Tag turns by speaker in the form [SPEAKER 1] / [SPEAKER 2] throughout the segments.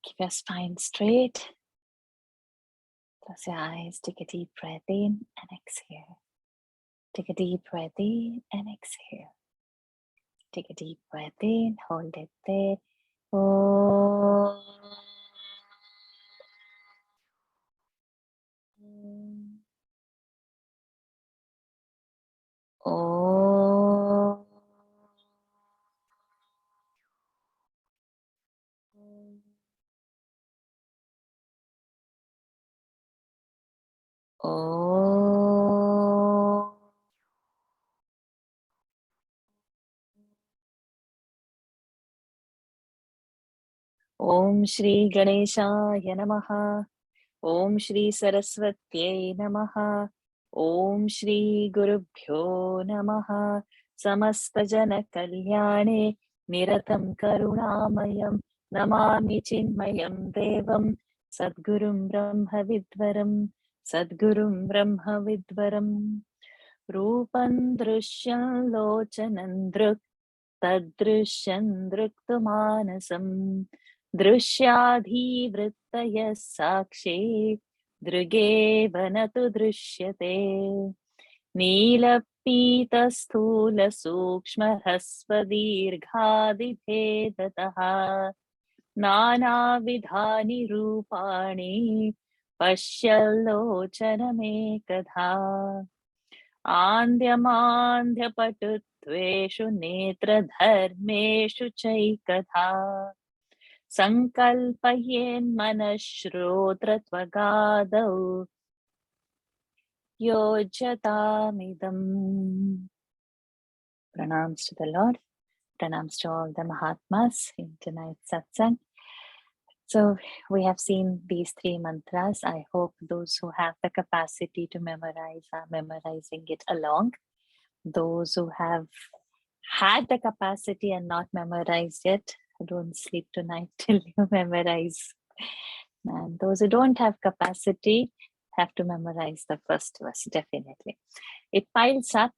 [SPEAKER 1] Keep your spine straight. Close your eyes. Take a deep breath in and exhale. Take a deep breath in and exhale. Take a deep breath in. Hold it there. Oh. Oh. Oh. Om Shri Ganeshaya Namaha. Om Shri Saraswatyai Namaha. Om Shri Gurubhyo Namaha. Samasta Jana Kalyane Niratam Karunamayam Namami Chinmayam Devam Sadgurum Brahma Vidvaram Sadgurum Brahma Vidvaram Rupan Drishyam Lochanan Druk Tadrishyam Druktumanasam दृश्याधिवृत्तयः साक्षी दृगेव न तु दृश्यते नीलपीतस्थूलसूक्ष्मह्रस्वदीर्घादिभेदतः नानाविधानि रूपाणि पश्यल्लोचनमेकधा आन्द्यमान्द्यपटुत्वेषु नेत्रधर्मेषु चैकधा संकल्पयेन्मनश्रोत्रत्वगादौ योज्यतामिदम्. Pranams to the Lord. Pranams to all the Mahatmas in tonight's satsang. So we have seen these 3 mantras. I hope those who have the capacity to memorize are memorizing it along. Those who have had the capacity and not memorized yet, don't sleep tonight till you memorize. And those who don't have capacity have to memorize the first verse, definitely. It piles up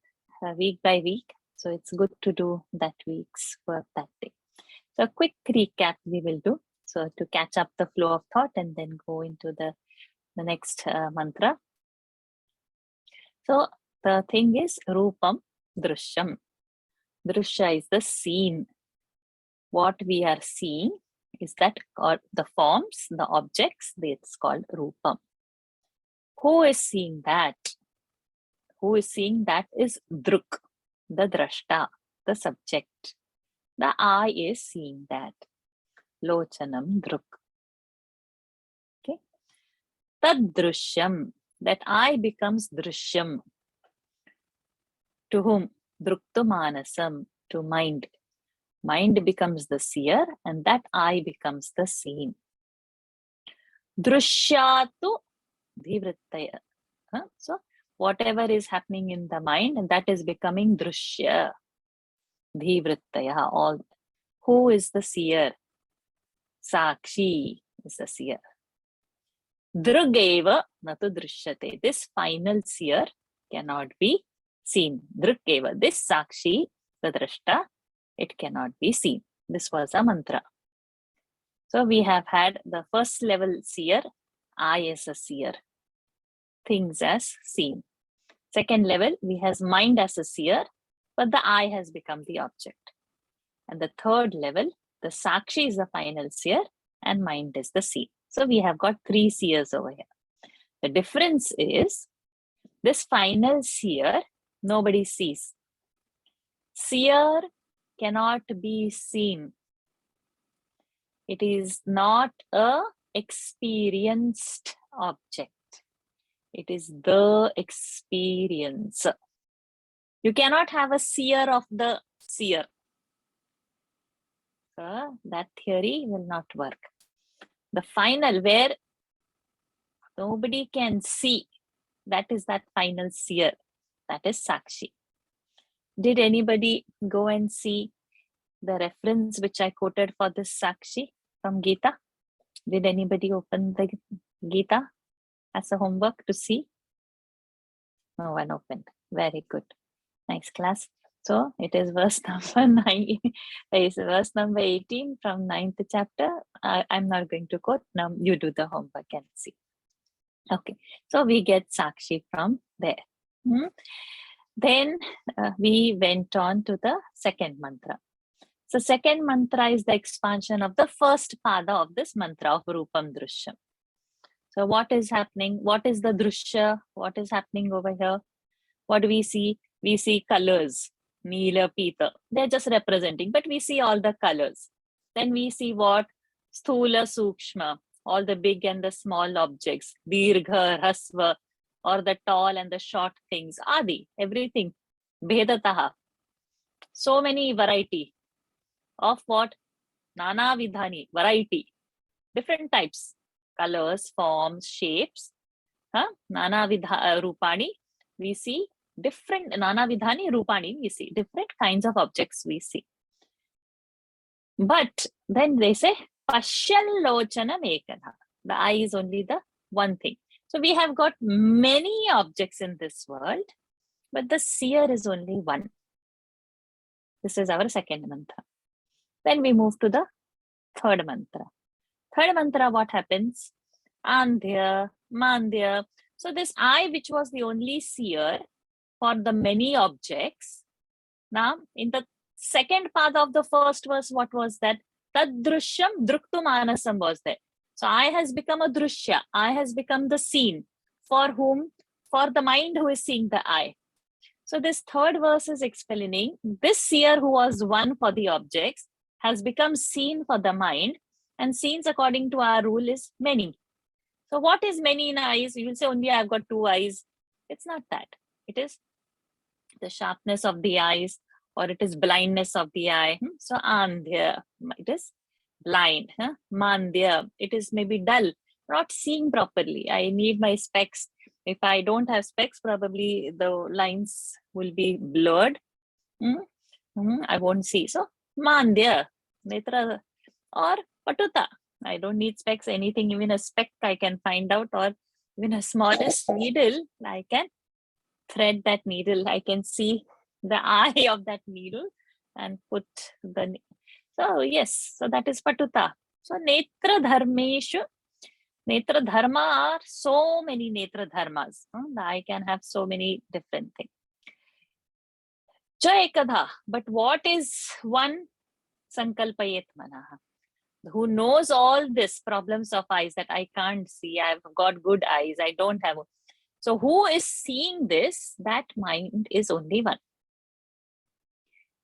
[SPEAKER 1] week by week, so it's good to do that week's work that day. So a quick recap we will do, so to catch up the flow of thought and then go into the next mantra. So the thing is Rupam Drishyam. Drishya is the scene. What we are seeing is that the forms, the objects, it's called Rupam. Who is seeing that? Who is seeing that is Druk, the Drashta, the subject. The eye is seeing that. Lochanam Druk. Okay. Tad Drishyam, that eye becomes Drishyam. To whom? Druktu Manasam, to mind. Mind becomes the seer and that eye becomes the seen. Drishyatu dhivrittaya. So whatever is happening in the mind, and that is becoming drishya. Dhivrittaya. All. Who is the seer? Sakshi is the seer. Drugeva natu drishyate. This final seer cannot be seen. Drugeva. This Sakshi, the drashta, it cannot be seen. This was a mantra. So we have had the first level seer, I as a seer, things as seen. Second level, we have mind as a seer, but the I has become the object. And the third level, the Sakshi is the final seer and mind is the seen. So we have got 3 seers over here. The difference is this final seer, nobody sees. Seer cannot be seen. It is not a experienced object. It is the experience. You cannot have a seer of the seer. So that theory will not work. The final, where nobody can see, that is that final seer. That is Sakshi. Did anybody go and see the reference which I quoted for this Sakshi from Gita? Did anybody open the Gita as a homework to see? No one opened. Very good. Nice class. So it is verse number 9, is verse number 18 from 9th chapter. I'm not going to quote. Now you do the homework and see. Okay, so we get Sakshi from there. Then we went on to the second mantra. So second mantra is the expansion of the first pada of this mantra of Rupam Drishyam. So what is happening? What is the Drishya? What is happening over here? What do we see? We see colors, Neela, Pita. They're just representing, but we see all the colors. Then we see what? Sthula, Sukshma, all the big and the small objects, Dirgha, Hasva, or the tall and the short things, Adi, everything. Bhedataha. So many variety of what? Nana Vidhani, variety. Different types, colors, forms, shapes. Nana Vidha Rupani, we see different, Nana Vidhani Rupani, we see different kinds of objects we see. But then they say, Pashyan Lochanam Ekana. The eye is only the one thing. So we have got many objects in this world, but the seer is only one. This is our second mantra. Then we move to the third mantra. Third mantra, what happens? Andhya, Mandhya. So this eye, which was the only seer for the many objects. Now, in the second part of the first verse, what was that? Tadrishyam druktu manasam was there. So eye has become a drishya. Eye has become the seen. For whom? For the mind who is seeing the eye. So this third verse is explaining this seer who was one for the objects has become seen for the mind, and scenes according to our rule is many. So what is many in eyes? You will say only I've got two eyes. It's not that. It is the sharpness of the eyes, or it is blindness of the eye. So andhya, it is blind. Mandhya, it is maybe dull, not seeing properly. I need my specs. If I don't have specs, probably the lines will be blurred. I won't see. So mandhya, netra, or patuta. I don't need specs, anything, even a speck I can find out, or even a smallest needle, I can thread that needle. I can see the eye of that needle and put the, so yes, so that is patuta. So netra dharmeshu, netra dharma are so many netra dharmas. The eye can have so many different things. Cha ekadha, but what is one? Sankalpayet manaha, who knows all this problems of eyes that I can't see. I've got good eyes, I don't have. So who is seeing this? That mind is only one.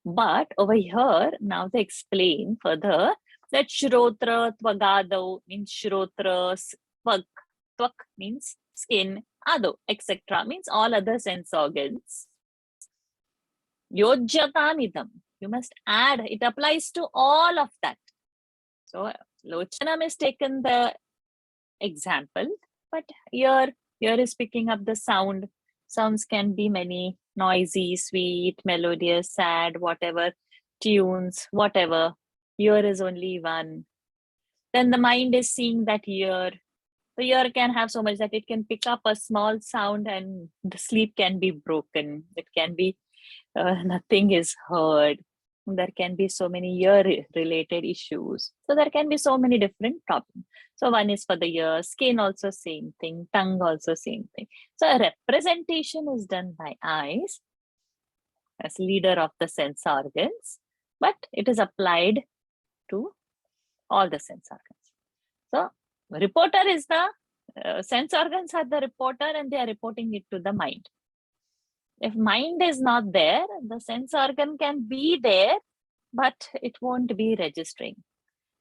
[SPEAKER 1] But over here, now they explain further that Shrotra, Tvagado means Shrotra, Tvak means skin, Ado, etc. means all other sense organs. Yojyatamidam, you must add, it applies to all of that. So Lochanam is taken the example, but here is picking up the sound. Sounds can be many, noisy, sweet, melodious, sad, whatever, tunes, whatever. Ear is only one. Then the mind is seeing that ear. The ear can have so much that it can pick up a small sound and the sleep can be broken. It can be nothing is heard. There can be so many ear-related issues. So there can be so many different problems. So one is for the ear, skin also same thing, tongue also same thing. So a representation is done by eyes as leader of the sense organs, but it is applied to all the sense organs. So reporter is the, sense organs are the reporter and they are reporting it to the mind. If mind is not there, the sense organ can be there, but it won't be registering.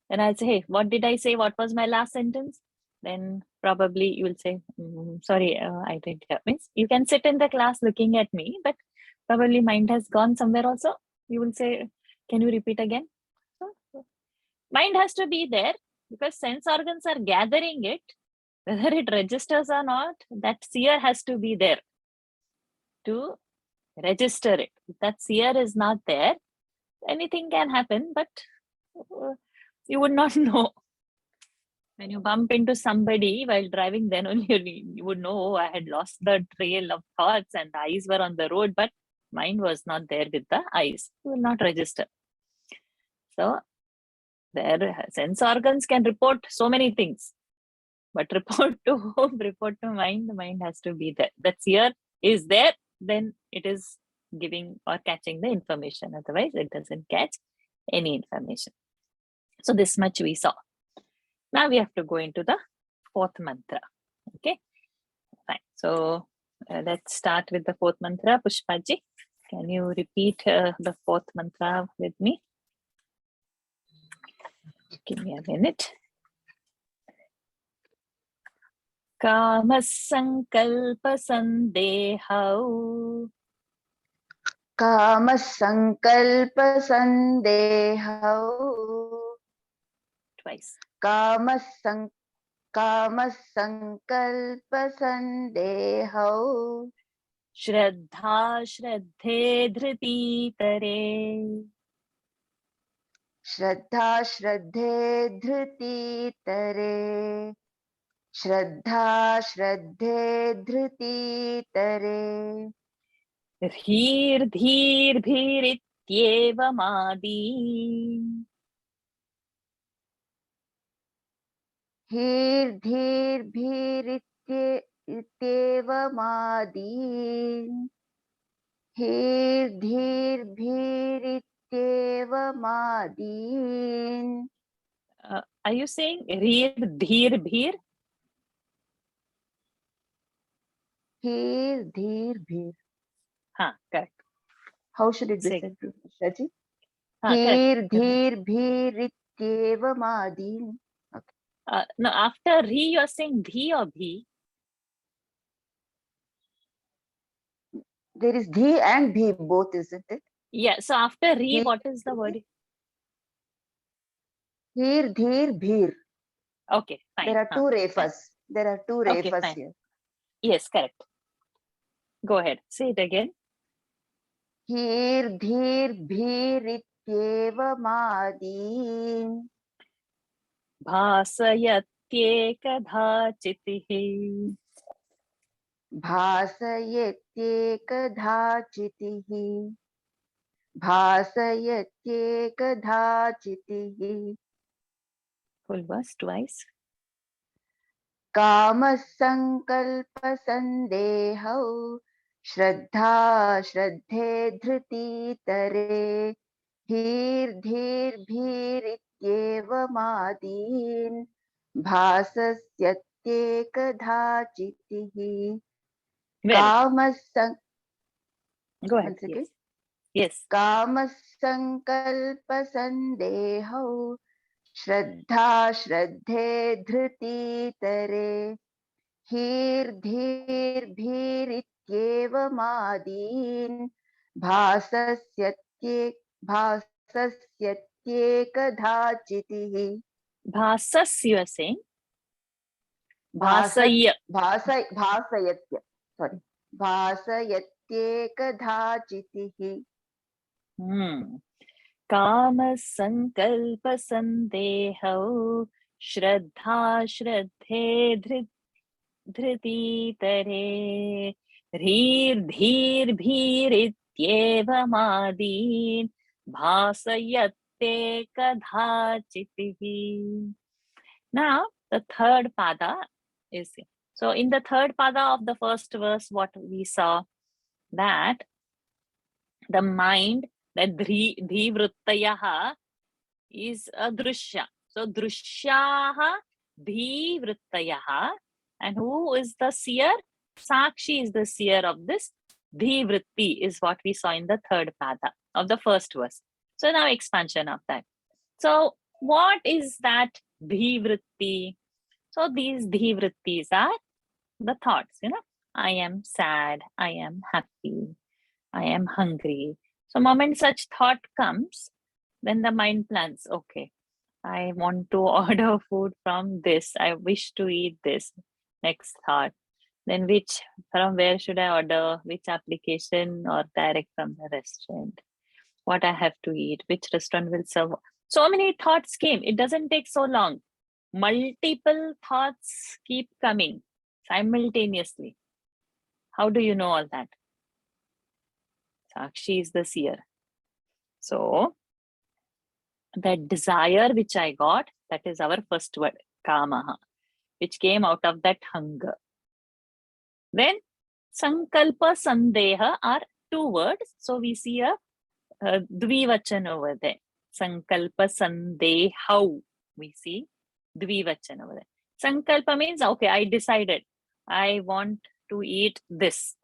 [SPEAKER 1] And I'll say, hey, what did I say? What was my last sentence? Then probably you will say, sorry, I didn't hear. Means you can sit in the class looking at me, but probably mind has gone somewhere also. You will say, can you repeat again? So, mind has to be there because sense organs are gathering it. Whether it registers or not, that seer has to be there to register it. If that seer is not there, anything can happen, but you would not know. When you bump into somebody while driving, then only you would know, oh, I had lost the trail of thoughts and the eyes were on the road, but Mind was not there with the eyes. It will not register. So their sense organs can report so many things, but report to whom? Report to mind. The mind has to be there. The seer is there, then it is giving or catching the information. Otherwise, it doesn't catch any information. So this much we saw. Now we have to go into the fourth mantra. Okay, fine. So let's start with the fourth mantra. Pushpaji, can you repeat the fourth mantra with me? Give me a minute. Kamasankalpasandeho.
[SPEAKER 2] Kamasankalpasandeho.
[SPEAKER 1] Twice.
[SPEAKER 2] Kamasankalpasandeho.
[SPEAKER 1] Shraddha Shraddhe Dhriti Tare.
[SPEAKER 2] Shraddha Shraddhe Dhriti Tare. Shraddha Shraddhe Dhriti Tare.
[SPEAKER 1] Dhir Dhir Bhirityevamadi.
[SPEAKER 2] Dhir Dhir Bhirityevamadi. Dhir Dhir Bhirityevamadi.
[SPEAKER 1] Are you saying Rir Dhir Bhir?
[SPEAKER 2] Dhir Dhir Bhir.
[SPEAKER 1] Correct.
[SPEAKER 2] How should it be
[SPEAKER 1] Say.
[SPEAKER 2] said, Shaji?
[SPEAKER 1] Correct.
[SPEAKER 2] Dhir Dhir Bhirityevamadi.
[SPEAKER 1] No, after Ri, you are saying Dhi or Bhi?
[SPEAKER 2] There is Dhi and Bhi both, isn't it?
[SPEAKER 1] Yeah, so after Ri,
[SPEAKER 2] Dhir,
[SPEAKER 1] what is the word?
[SPEAKER 2] Dhir Dhir Bhir.
[SPEAKER 1] Okay, fine.
[SPEAKER 2] There are two refas. There are two
[SPEAKER 1] Okay,
[SPEAKER 2] refas
[SPEAKER 1] fine.
[SPEAKER 2] here.
[SPEAKER 1] Yes, correct. Go ahead. Say it again.
[SPEAKER 2] Dhir Dhir Bhirityevamadi.
[SPEAKER 1] Bhasayatyekadhachitihi.
[SPEAKER 2] Bhasayatyekadhachitihi. Bhasayatyekadhachitihi.
[SPEAKER 1] Full verse twice.
[SPEAKER 2] Kamasankalpasandeho. Shraddha Shraddhe Dhriti Tare. Dhir Dhir Bhirityevamadi. Bhasayatyekadhachitihi. Kamasang.
[SPEAKER 1] Go ahead.
[SPEAKER 2] Once again.
[SPEAKER 1] Yes.
[SPEAKER 2] Kamasankalpasandeho. Shraddha Shraddhe Dhriti Tare. Dhir Dhir Bhirityevamadi. Bhasayatyekadhachitihi.
[SPEAKER 1] Bhasas, you are saying? Bhasaya.
[SPEAKER 2] Bhasayatya. Sorry. Bhasayatyekadhachitihi.
[SPEAKER 1] Kama sankalpa sandeho. Shraddha Shraddhe Dhriti Tare. Dhir Dhir Bhirityevamadi. Bhasayatte kadhachitihi. Now, the third pada is, so in the third pada of the first verse, what we saw, that the mind, that dhivrittayaha is a drishya. So drishyaha dhivrittayaha, and who is the seer? Sakshi is the seer of this. Dhivritti is what we saw in the third pada of the first verse. So now expansion of that. So what is that dhivritti? So these dhivrittis are the thoughts, I am sad, I am happy, I am hungry. So moment such thought comes, then the mind plans, okay, I want to order food from this, I wish to eat this. Next thought, then from where should I order, which application, or direct from the restaurant, what I have to eat, which restaurant will serve. So many thoughts came. It doesn't take so long. Multiple thoughts keep coming simultaneously. How do you know all that? Sakshi is the seer. So that desire which I got, that is our first word, kamaha, which came out of that hunger. Then sankalpa, sandeha are two words. So we see a dvivachan over there. Sankalpa, sandehau. We see dvivachan over there. Sankalpa means, okay, I decided I want to eat this.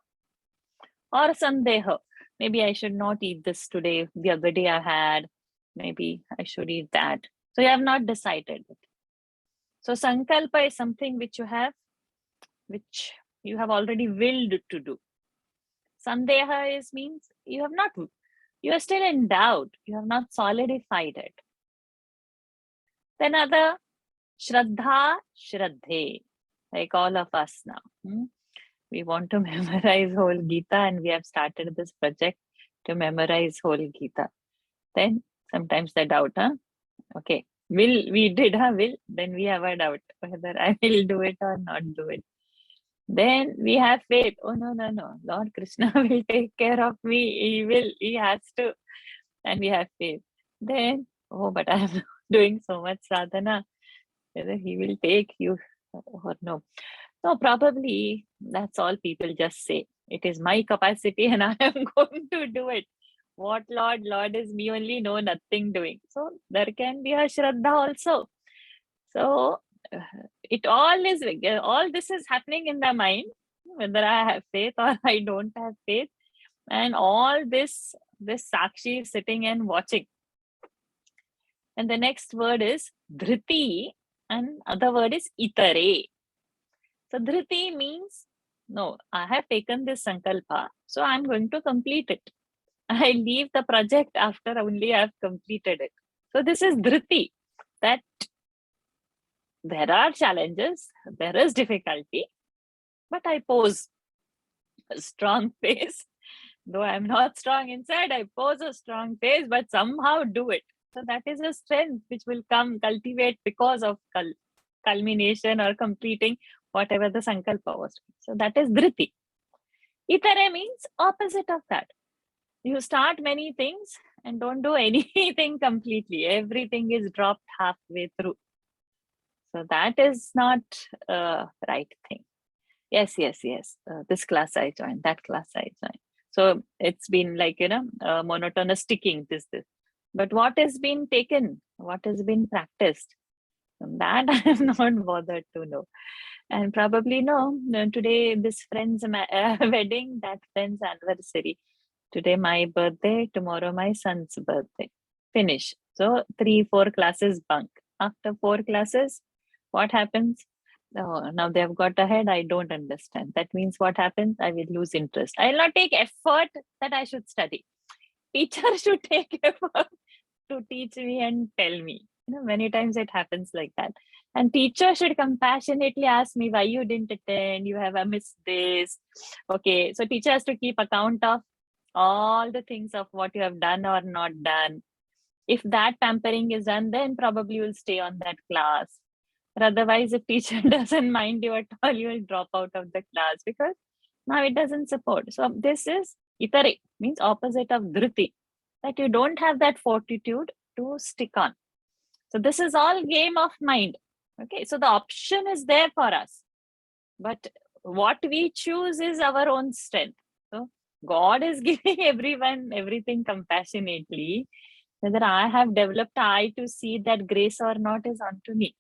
[SPEAKER 1] Or sandeha, maybe I should not eat this today. The other day I had, maybe I should eat that. So you have not decided it. So sankalpa is something which you have already willed to do. Sandeha is means you are still in doubt. You have not solidified it. Then other shraddha, shraddhe, like all of us now. We want to memorize whole Gita, and we have started this project to memorize whole Gita. Then sometimes the doubt, okay, we did, will, then we have a doubt whether I will do it or not do it. Then we have faith. Oh, no, Lord Krishna will take care of me. He has to. And we have faith. Then, oh, but I am doing so much sadhana, whether he will take you or no. So probably that's all people just say. It is my capacity and I am going to do it. What Lord? Lord is me only, no, nothing doing. So there can be a Shraddha also. So all this is happening in the mind, whether I have faith or I don't have faith. And all this Sakshi is sitting and watching. And the next word is dhriti, and other word is itare. So dhriti means, no, I have taken this sankalpa, so I'm going to complete it. I leave the project after only I have completed it. So this is dhriti, that there are challenges, there is difficulty, but I pose a strong face. Though I'm not strong inside, I pose a strong face, but somehow do it. So that is a strength which will cultivate because of culmination or completing whatever the sankalpa was. So that is dhriti. Itare means opposite of that. You start many things and don't do anything completely. Everything is dropped halfway through. So that is not a right thing. Yes. This class I joined, that class I joined. So it's been like, monotonous ticking this. But what has been taken? What has been practiced? That I am not bothered to know. And probably today this friend's wedding, that friend's anniversary. Today my birthday, tomorrow my son's birthday. Finish. So 3-4 classes bunk. After 4 classes, what happens? Oh, now they have got ahead. I don't understand. That means what happens? I will lose interest. I will not take effort that I should study. Teacher should take effort to teach me and tell me. Many times it happens like that. And teacher should compassionately ask me why you didn't attend. You have missed this. Okay, so teacher has to keep account of all the things of what you have done or not done. If that pampering is done, then probably you will stay on that class. But otherwise, if teacher doesn't mind you at all, you will drop out of the class because now it doesn't support. So this is itare, means opposite of dhriti, that you don't have that fortitude to stick on. So this is all game of mind. Okay, so the option is there for us, but what we choose is our own strength. So God is giving everyone everything compassionately. Whether I have developed eye to see that grace or not is unto me.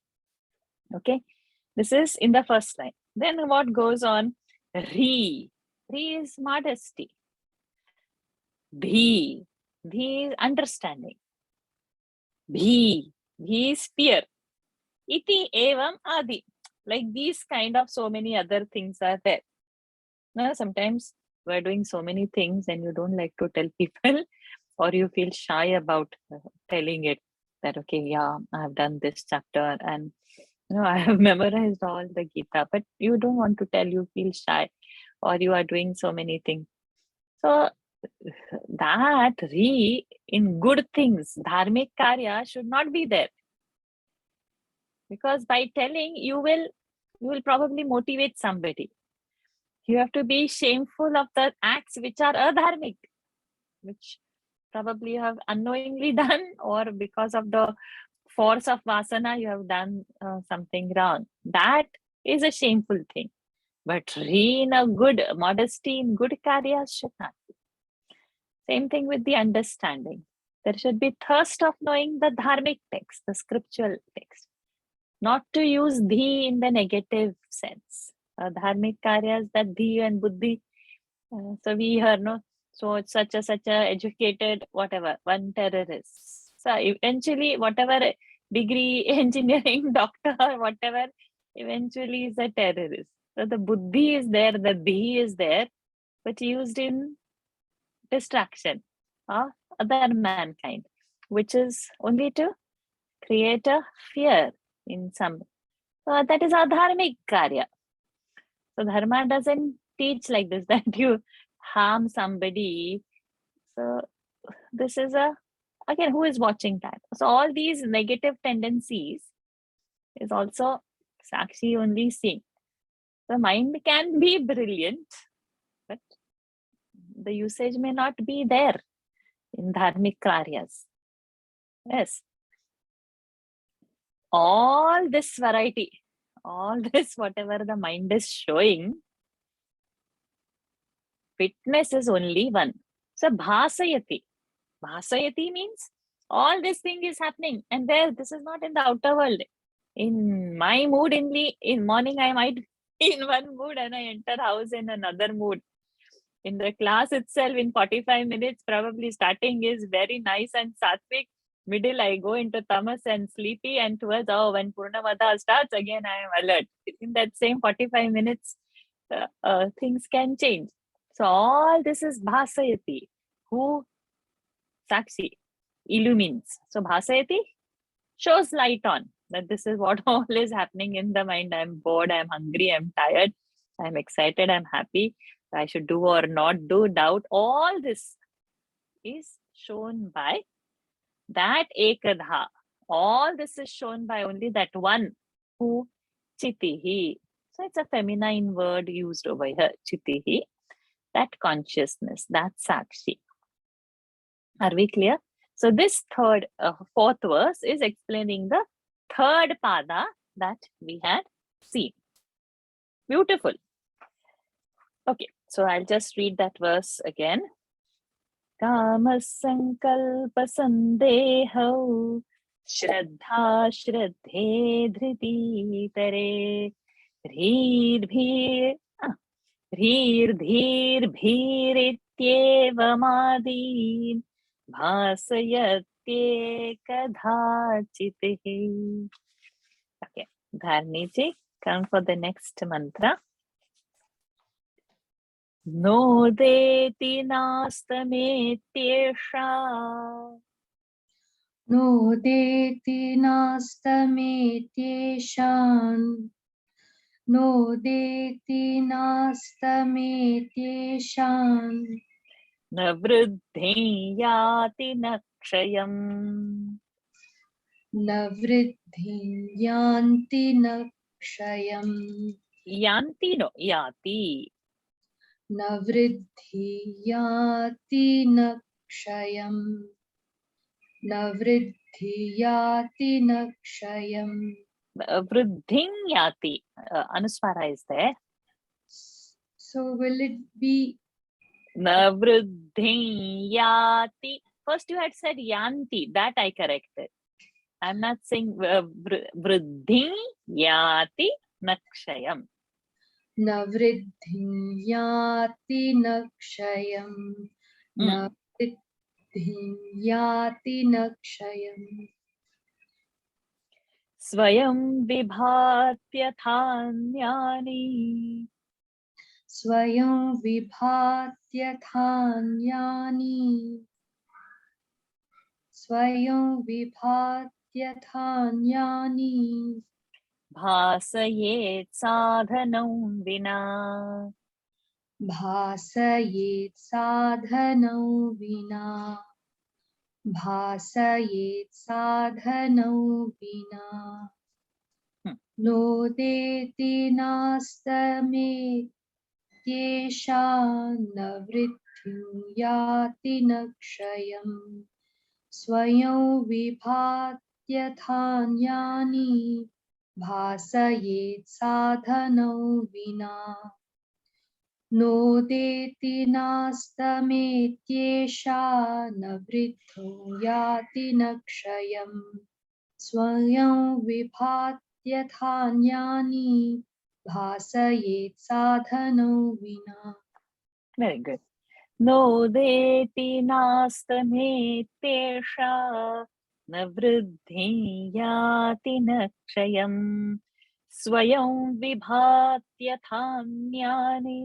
[SPEAKER 1] Okay, this is in the first line. Then what goes on? Re is modesty. Bhi is understanding. Bhi is fear. Iti evam adi. Like these kind of so many other things are there. Now, sometimes we're doing so many things and you don't like to tell people, or you feel shy about telling it that, okay, yeah, I have done this chapter and I have memorized all the Gita, but you don't want to tell, you feel shy, or you are doing so many things. So that in good things, dharmic karya should not be there. Because by telling, you will probably motivate somebody. You have to be shameful of the acts which are adharmic. which probably you have unknowingly done, or because of the force of vasana, you have done something wrong. That is a shameful thing. But in a good modesty, in good karyas should not be. Same thing with the understanding. There should be thirst of knowing the dharmic text, the scriptural text, not to use dhi in the negative sense. Dharmic karyas, that dhi and buddhi. So we hear, no, so it's such a educated, whatever, one terrorist. So eventually, whatever degree, engineering, doctor, whatever, eventually is a terrorist. So the buddhi is there, the dhi is there, but used in distraction of other mankind, which is only to create a fear in some. So that is a dharmic karya. So dharma doesn't teach like this, that you harm somebody. So this is again, who is watching that? So all these negative tendencies is also Sakshi only seeing. The mind can be brilliant, but the usage may not be there in dharmic karyas. Yes. All this variety, all this, whatever the mind is showing, witness is only one. So bhasayati. Bhasayati means all this thing is happening, and there, this is not in the outer world. In my mood, in morning, I might be in one mood and I enter house in another mood. In the class itself, in 45 minutes, probably starting is very nice and sattvic. Middle, I go into tamas and sleepy, and towards, when Purnamada starts, again I am alert. In that same 45 minutes, things can change. So all this is bhasayati, who Sakshi illumines. So bhasayati shows light on that this is what all is happening in the mind. I'm bored, I'm hungry, I'm tired, I'm excited, I'm happy, I should do or not do, doubt. All this is shown by that ekadha. All this is shown by only that one, who chitihi. So it's a feminine word used over here, chitihi. That consciousness, that sakshi. Are we clear? So this fourth verse is explaining the third pada that we had seen. Beautiful. Okay, so I'll just read that verse again. Kamasankalpa sandeho shraddha shraddhe dhriti tare dhir dhir bhirityevamadin bhasayatye. Okay, Dharniji, come for the next mantra. Nodeti nastametyesha.
[SPEAKER 3] Nodeti nastametyeshan. Nodeti nastametyeshan.
[SPEAKER 1] Na vruddhi yati nakshayam.
[SPEAKER 3] Na vruddhi yanti nakshayam.
[SPEAKER 1] Yanti no, yati.
[SPEAKER 3] Na vruddhi yati nakshayam. Na vruddhi yati nakshayam.
[SPEAKER 1] Vruddhin yati. Anuswara is there.
[SPEAKER 3] So will it be
[SPEAKER 1] Na vruddhin yati. First you had said yanti. That I corrected. I'm not saying vruddhin yati nakshayam.
[SPEAKER 3] Na vruddhi yati nakshayam. Na vruddhi yati nakshayam.
[SPEAKER 1] Swayam vibhatyathaanyani.
[SPEAKER 3] Swayam vibhatyathaanyani. Swayam vibhatyathaanyani.
[SPEAKER 1] Bhasayet sadhanam vina.
[SPEAKER 3] Bhasayet sadhanam vina. Bhasayet sadhanam vina. Nodeti nastametyesha na vriddhi याति न क्षयम् स्वयं विभात्यथान्यानि भासयेत् साधनौ विना नोदेति नास्तमेत्येषा न वृद्धो याति न क्षयम् स्वयं विभात्यथान्यानि भासयेत् साधनौ विना.
[SPEAKER 1] Very good. नोदेति नास्तमेत्येषा न वृद्धिं याति न क्षयम् स्वयं विभात्यथान्यानि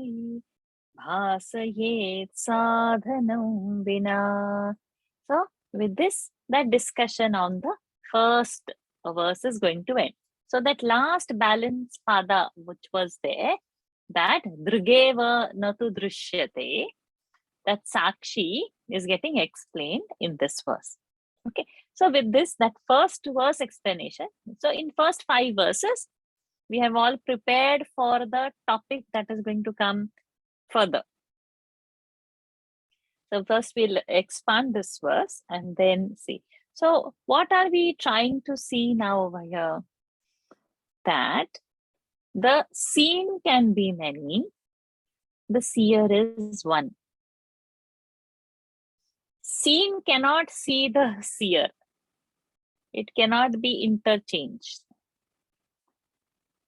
[SPEAKER 1] भासयेत् साधनं विना. So with this, that discussion on the first verse is going to end. So that last balance pada which was there, that drgeva natu drishyate, that sakshi is getting explained in this verse. Okay, so with this, that first verse explanation. So in first 5 verses, we have all prepared for the topic that is going to come further. So first we'll expand this verse and then see. So what are we trying to see now over here? That the seen can be many, the seer is one. Seen cannot see the seer. It cannot be interchanged.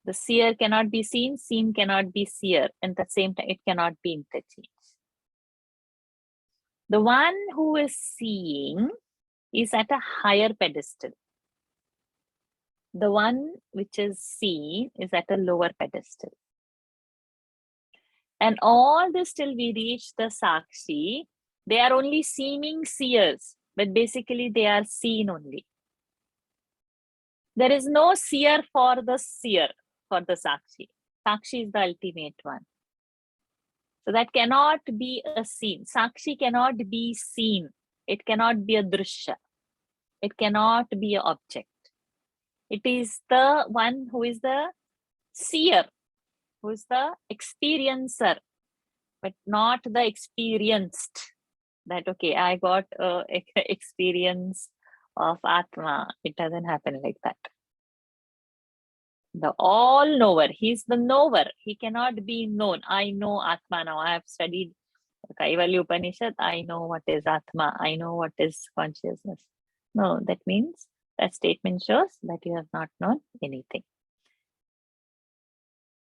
[SPEAKER 1] The seer cannot be seen cannot be seer. And at the same time, it cannot be interchanged. The one who is seeing is at a higher pedestal. The one which is seen is at a lower pedestal. And all this till we reach the Sakshi, they are only seeming seers, but basically they are seen only. There is no seer for the seer, for the Sakshi. Sakshi is the ultimate one. So that cannot be a seen. Sakshi cannot be seen. It cannot be a drishya. It cannot be an object. It is the one who is the seer, who is the experiencer, but not the experienced. That, okay, I got an experience of Atma. It doesn't happen like that. The all-knower, he's the knower. He cannot be known. I know Atma now. I have studied Kaivalya Upanishad. I know what is Atma. I know what is consciousness. No, that means that statement shows that you have not known anything.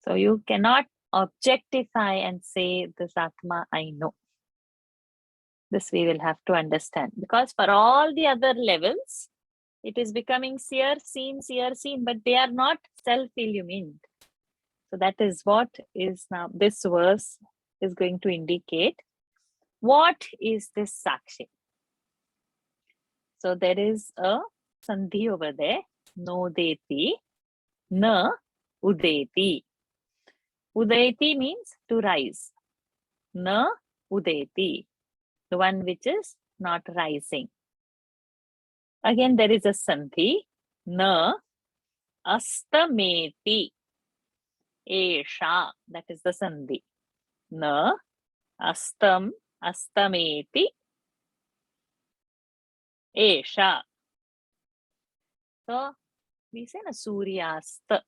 [SPEAKER 1] So you cannot objectify and say this Atma I know. This we will have to understand, because for all the other levels, it is becoming seer, seen, but they are not self-illumined. So that is what is now this verse is going to indicate. What is this Sakshi? So there is a sandhi over there. Nodeti, na udeti. Udeti means to rise. Na udeti, the one which is not rising. Again, there is a sandhi. Na astameti. Esha, that is the sandhi. Na astameti. Esha. So we say na suryasta,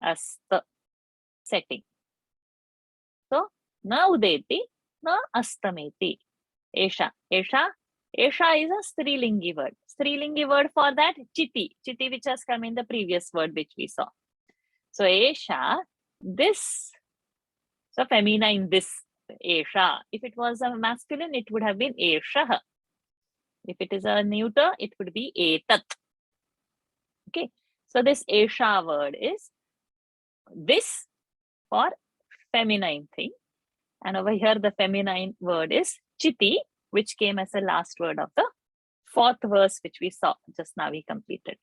[SPEAKER 1] asta, setting. So na udeti, na astameti. Esha. Esha is a strilingi word. Strilingi word for that, chiti. Chiti which has come in the previous word which we saw. So Esha, this, so feminine this, Esha. If it was a masculine, it would have been Esha. If it is a neuter, it would be Etat. Okay. So this Esha word is this for feminine thing. And over here, the feminine word is chiti, which came as the last word of the 4th verse, which we saw just now we completed.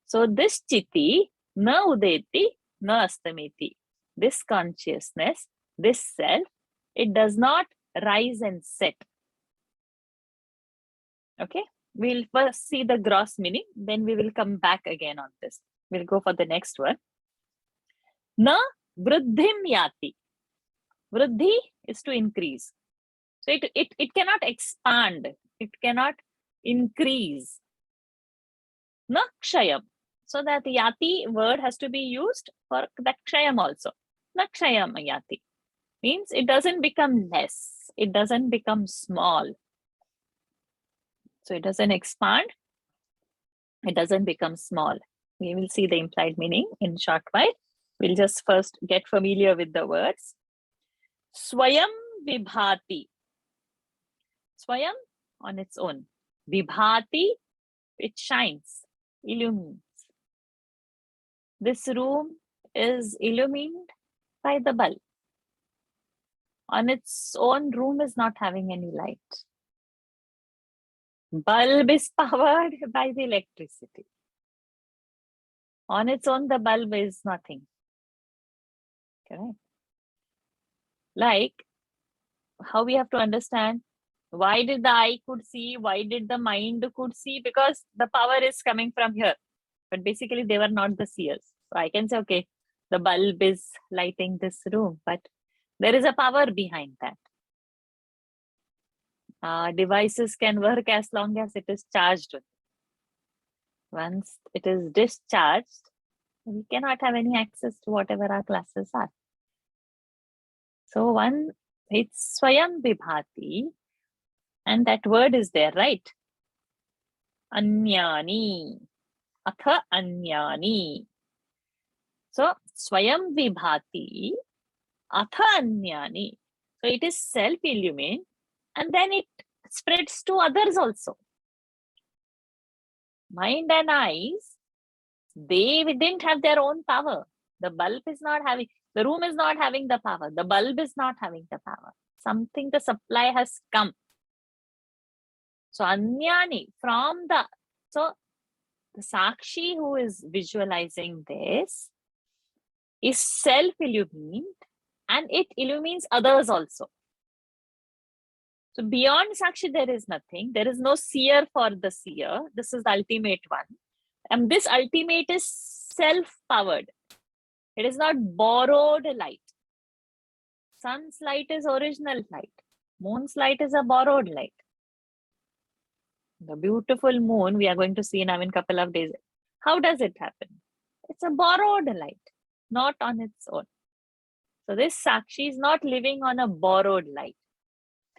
[SPEAKER 1] So this chiti, na udeti, na astameti. This consciousness, this self, it does not rise and set. Okay, we'll first see the gross meaning, then we will come back again on this. We'll go for the next one. Na vruddhim yati. Vruddhi is to increase. So So it cannot expand. It cannot increase. Na kshayam. So that yati word has to be used for that kshayam also. Na kshayam yati. Means it doesn't become less. It doesn't become small. So it doesn't expand. It doesn't become small. We will see the implied meaning in short while. We'll just first get familiar with the words. Swayam vibhati. Swayam on its own. Vibhati, it shines, illumines. This room is illumined by the bulb. On its own, room is not having any light. Bulb is powered by the electricity. On its own, the bulb is nothing. Correct? Like how we have to understand, why did the eye could see? Why did the mind could see? Because the power is coming from here. But basically, they were not the seers. So I can say, okay, the bulb is lighting this room, but there is a power behind that. Devices can work as long as it is charged. Once it is discharged, we cannot have any access to whatever our classes are. So it's Swayam Vibhati, and that word is there, right? Anyani. Atha Anyani. So Swayam Vibhati, Atha Anyani. So it is self-illumined, and then it spreads to others also. Mind and eyes, they didn't have their own power. The bulb is not having, the room is not having the power. The bulb is not having the power. Something, the supply has come. So Anyani, so the Sakshi who is visualizing this is self-illumined, and it illumines others also. So beyond Sakshi, there is nothing. There is no seer for the seer. This is the ultimate one. And this ultimate is self-powered. It is not borrowed light. Sun's light is original light. Moon's light is a borrowed light. The beautiful moon we are going to see now in a couple of days. How does it happen? It's a borrowed light, not on its own. So this Sakshi is not living on a borrowed light.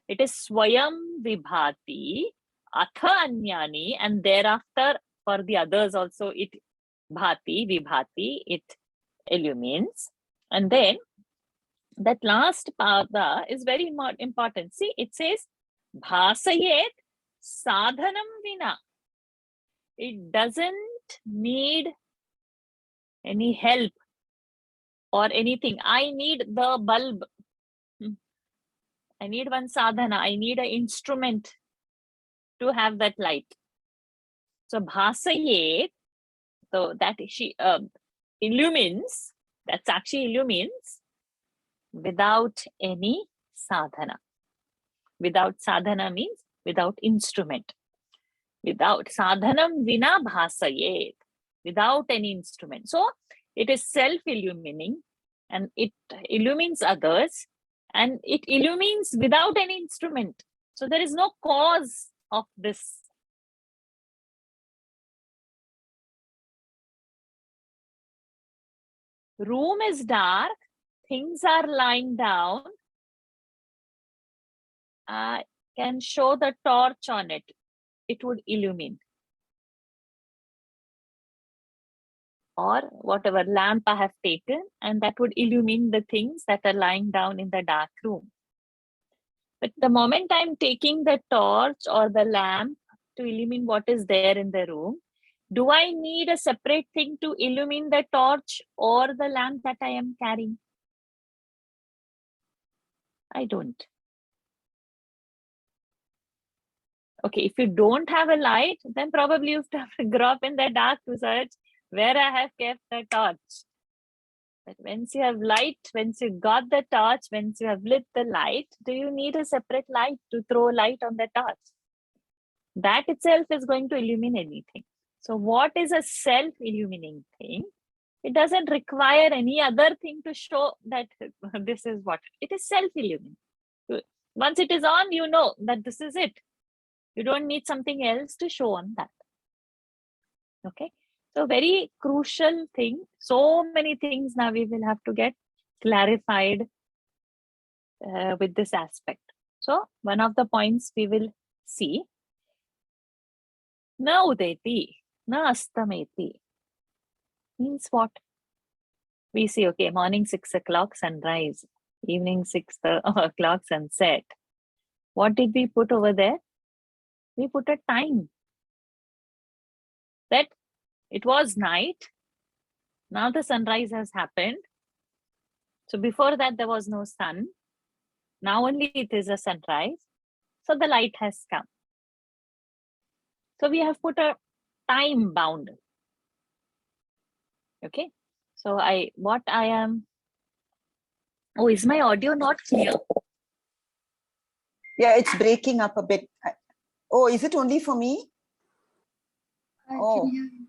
[SPEAKER 1] It is Swayam Vibhati, Atha Anyani, and thereafter for the others also it Vibhati, it illumines. And then that last pada is very important. See, it says Bhasayet Sadhanam Vina. It doesn't need any help or anything. I need the bulb. I need one sadhana. I need an instrument to have that light. So Bhasayet, so that she illumines, that's actually illumines without any sadhana. Without sadhana means without instrument. Without sadhanam vina bhasayet, without any instrument. So it is self-illumining, and it illumines others, and it illumines without any instrument. So there is no cause of this. Room is dark, things are lying down. I can show the torch on it. It would illumine. Or whatever lamp I have taken, and that would illumine the things that are lying down in the dark room. But the moment I'm taking the torch or the lamp to illumine what is there in the room, do I need a separate thing to illumine the torch or the lamp that I am carrying? I don't. Okay, if you don't have a light, then probably you have to grow up in the dark to search where I have kept the torch. But once you have light, once you got the torch, once you have lit the light, do you need a separate light to throw light on the torch? That itself is going to illuminate anything. So what is a self-illuminating thing? It doesn't require any other thing to show that this is what. It is self-illuminating. Once it is on, you know that this is it. You don't need something else to show on that. Okay. So very crucial thing. So many things now we will have to get clarified with this aspect. So one of the points we will see, na udeti, na astameti, means what? We see, okay, morning 6 o'clock sunrise, evening 6 o'clock sunset. What did we put over there? We put a time. That it was night. Now the sunrise has happened. So before that, there was no sun. Now only it is a sunrise. So the light has come. So we have put a time bound. Okay. So oh, is my audio not clear?
[SPEAKER 4] Yeah, it's breaking up a bit. Oh, is it only for me?
[SPEAKER 3] I
[SPEAKER 4] Oh.
[SPEAKER 3] can hear you.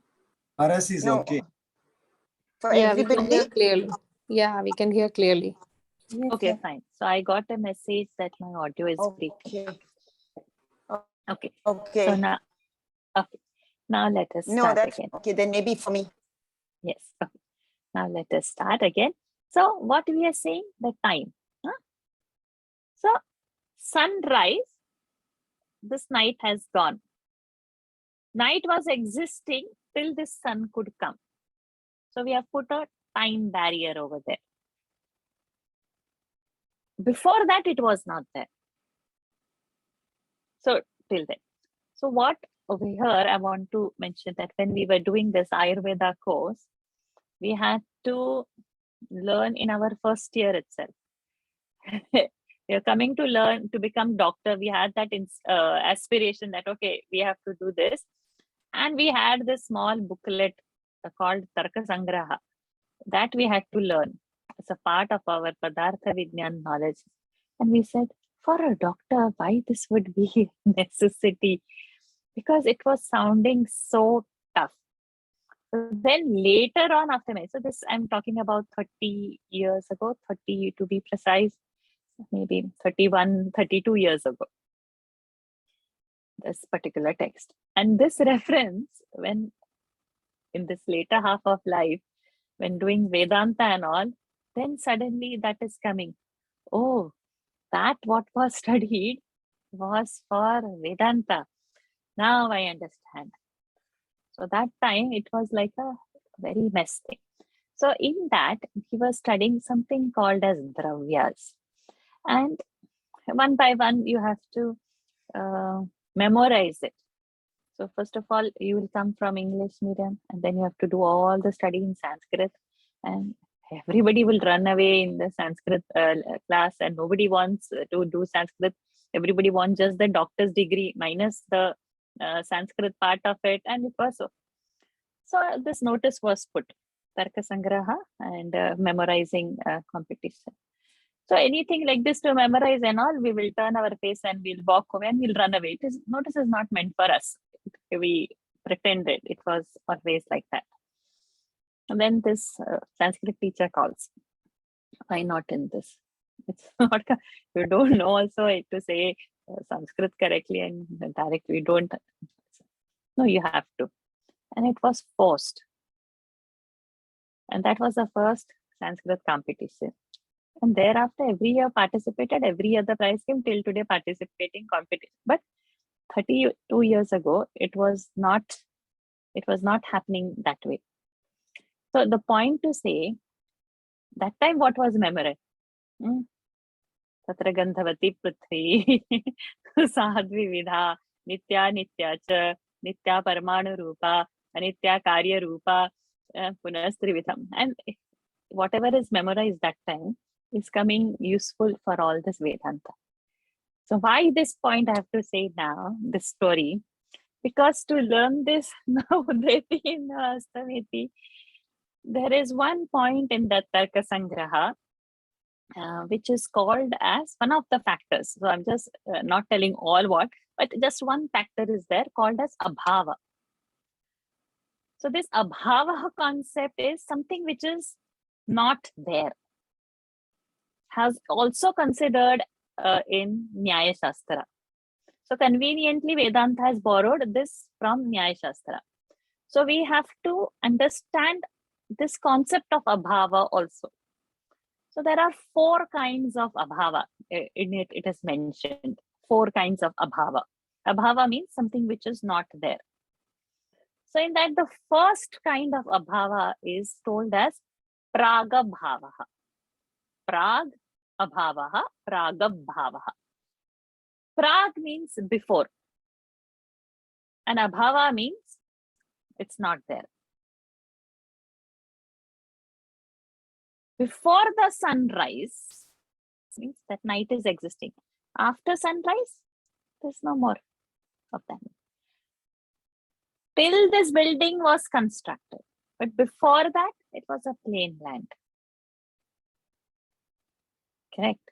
[SPEAKER 5] RS is
[SPEAKER 4] No.
[SPEAKER 5] okay.
[SPEAKER 4] For
[SPEAKER 6] Yeah, we can
[SPEAKER 4] everybody?
[SPEAKER 6] hear clearly. Yeah, we can hear clearly.
[SPEAKER 1] Okay, fine. So I got a message that my audio is breaking.
[SPEAKER 4] Okay.
[SPEAKER 1] Okay.
[SPEAKER 4] Okay.
[SPEAKER 1] So now, okay. Now let us
[SPEAKER 4] No,
[SPEAKER 1] start
[SPEAKER 4] that's
[SPEAKER 1] again.
[SPEAKER 4] okay. Then maybe for me.
[SPEAKER 1] Yes. Okay. Now let us start again. So what we are saying, the time. Huh? So sunrise, this night has gone. Night was existing till the sun could come. So we have put a time barrier over there. Before that, it was not there. So till then. So what over here, I want to mention that when we were doing this Ayurveda course, we had to learn in our first year itself. We are coming to learn to become doctor. We had that aspiration that, okay, we have to do this. And we had this small booklet called Tarka Sangraha that we had to learn as a part of our Padartha Vignan knowledge. And we said, for a doctor, why this would be necessity? Because it was sounding so tough. So then later on after me, so this I'm talking about 30 years ago, 30 to be precise, maybe 31, 32 years ago, this particular text. And this reference, when in this later half of life, when doing Vedanta and all, then suddenly that is coming. Oh, that what was studied was for Vedanta. Now I understand. So that time it was like a very mess thing. So in that, he was studying something called as dravyas. And one by one, you have to memorize it. So first of all, you will come from English medium, and then you have to do all the study in Sanskrit. And everybody will run away in the Sanskrit class, and nobody wants to do Sanskrit. Everybody wants just the doctor's degree minus the Sanskrit part of it, and it was so. So this notice was put, Tarka Sangraha and memorizing competition. So anything like this to memorize and all, we will turn our face and we'll walk away and we'll run away. Notice is not meant for us. We pretended it was always like that. And then this Sanskrit teacher calls. Why not in this? It's not, you don't know also to say Sanskrit correctly and directly. You don't. No, you have to. And it was forced. And that was the first Sanskrit competition. And thereafter, every year participated, every year the prize came, till today participating competition. But 32 years ago, it was not happening that way. So the point to say, that time what was memorized? Tatra Gandhavati Prithvi, Sadhvi Vidha, Nitya Nitya Cha, Nitya Paramanu Rupa, Anitya Karya Rupa, Punastrividham. And whatever is memorized that time is coming useful for all this Vedanta. So why this point I have to say now, this story? Because to learn this Naudeti in Astameti, there is one point in that Tarka Sangraha, which is called as one of the factors. So I'm just not telling all what, but just one factor is there called as abhava. So this abhava concept is something which is not there, has also considered in Nyaya Shastra. So conveniently, Vedanta has borrowed this from Nyaya Shastra. So we have to understand this concept of abhava also. So there are 4 kinds of abhava. In it, it is mentioned 4 kinds of abhava. Abhava means something which is not there. So in that, the first kind of abhava is told as pragabhavaha. Prag abhavaha, pragabhavaha. Prag means before, and abhava means it's not there. Before the sunrise means that night is existing. After sunrise, there's no more of that. Till this building was constructed, but before that, it was a plain land. Correct.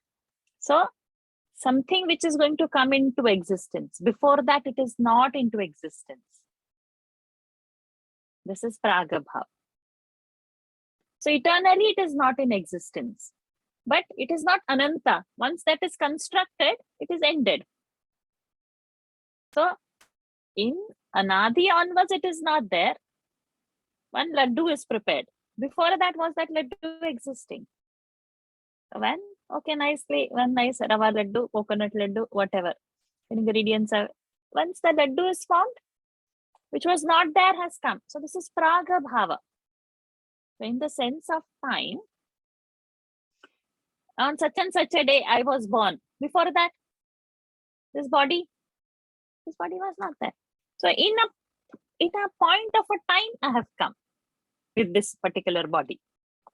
[SPEAKER 1] So something which is going to come into existence. Before that, it is not into existence. This is pragabhav. So eternally, it is not in existence. But it is not ananta. Once that is constructed, it is ended. So in anadi onwards, it is not there. One laddu is prepared. Before that, was that laddu existing? So when, okay, nicely, one nice rava laddu, coconut laddu, whatever ingredients are. Once the laddu is formed, which was not there has come. So this is pragabhava. So in the sense of time, on such and such a day, I was born. Before that, this body was not there. So in a point of a time, I have come with this particular body.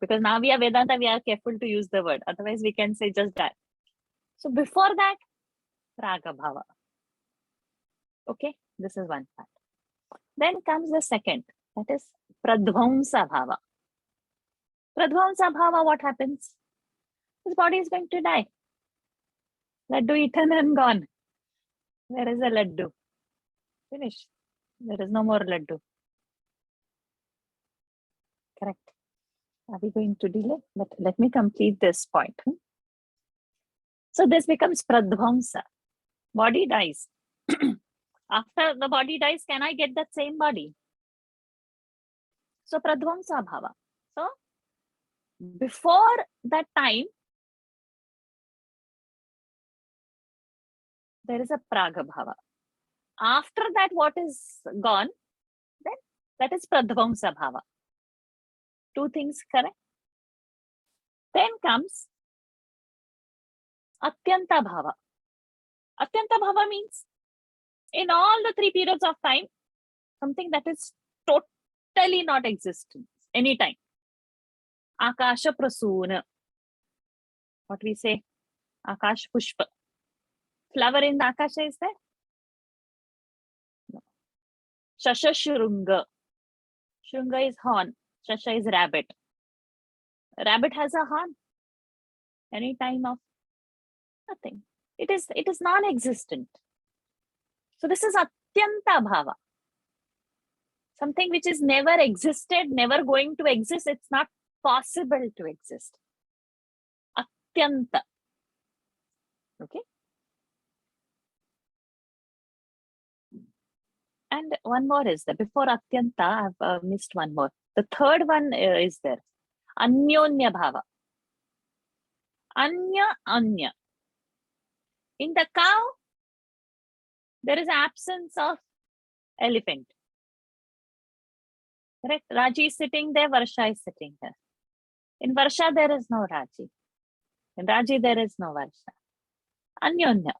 [SPEAKER 1] Because now we are Vedanta, we are careful to use the word. Otherwise, we can say just that. So before that, pragabhava. Okay, this is one part. Then comes the second, that is pradvamsa bhava. Pradvamsa bhava, what happens? This body is going to die. Laddu eaten and gone. Where is the laddu? Finished. There is no more laddu. Correct. Are we going to delay? But let me complete this point. So this becomes pradvamsa. Body dies. After the body dies, can I get that same body? So pradvamsa bhava. So before that time, there is a pragabhava. After that, what is gone, then that is pradvamsa bhava. 2 things correct. Then comes atyanta bhava. Atyanta bhava means in all the 3 periods of time, something that is totally not existent anytime. Akasha prasuna. What we say? Akash pushpa. Flower in the akasha is there? No. Shasha shrunga. Shrunga is horn. Shasha is rabbit. Rabbit has a horn. Any time of nothing. It is non-existent. So this is atyanta bhava. Something which is never existed, never going to exist. It's not possible to exist. Atyanta. Okay. And one more is there. Before atyanta, I've missed one more. The third one is there. Anyonya bhava. Anya. In the cow, there is absence of elephant. Correct? Raji is sitting there, Varsha is sitting there. In Varsha, there is no Raji. In Raji, there is no Varsha. Anyonya.